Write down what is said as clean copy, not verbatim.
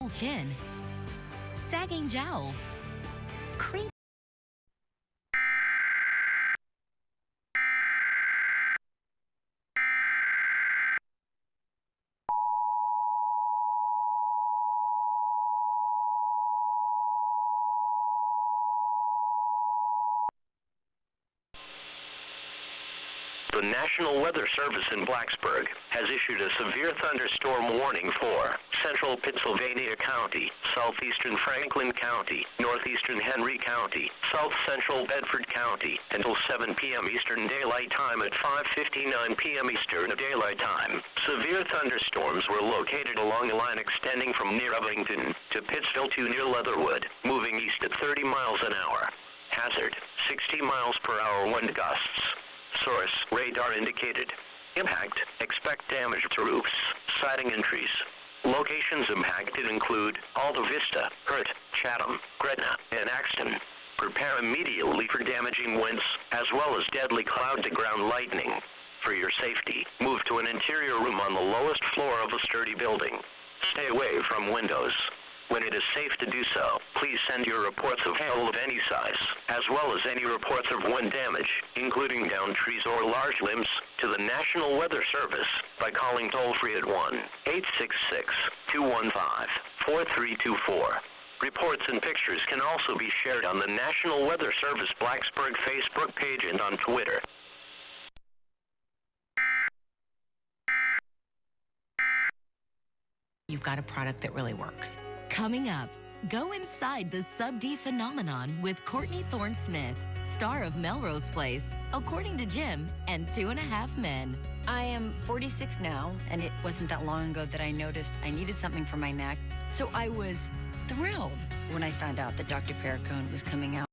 chin, sagging jowls, crinkly. The National Weather Service in Blacksburg has issued a severe thunderstorm warning for central Pennsylvania County, southeastern Franklin County, northeastern Henry County, south central Bedford County until 7 p.m. Eastern Daylight Time at 5:59 p.m. Eastern Daylight Time. Severe thunderstorms were located along a line extending from near Ovington to Pittsville to near Leatherwood, moving east at 30 miles an hour. Hazard, 60 miles per hour wind gusts. Source, radar indicated. Impact, expect damage to roofs, siding and trees. Locations impacted include Alta Vista, Hurt, Chatham, Gretna, and Axton. Prepare immediately for damaging winds, as well as deadly cloud-to-ground lightning. For your safety, move to an interior room on the lowest floor of a sturdy building. Stay away from windows. When it is safe to do so, please send your reports of hail of any size, as well as any reports of wind damage, including downed trees or large limbs, to the National Weather Service by calling toll-free at 1-866-215-4324. Reports and pictures can also be shared on the National Weather Service Blacksburg Facebook page and on Twitter. You've got a product that really works. Coming up, go inside the Sub-D phenomenon with Courtney Thorne-Smith, star of Melrose Place, According to Jim, and 2.5 Men. I am 46 now, and it wasn't that long ago that I noticed I needed something for my neck. So I was thrilled when I found out that Dr. Perricone was coming out.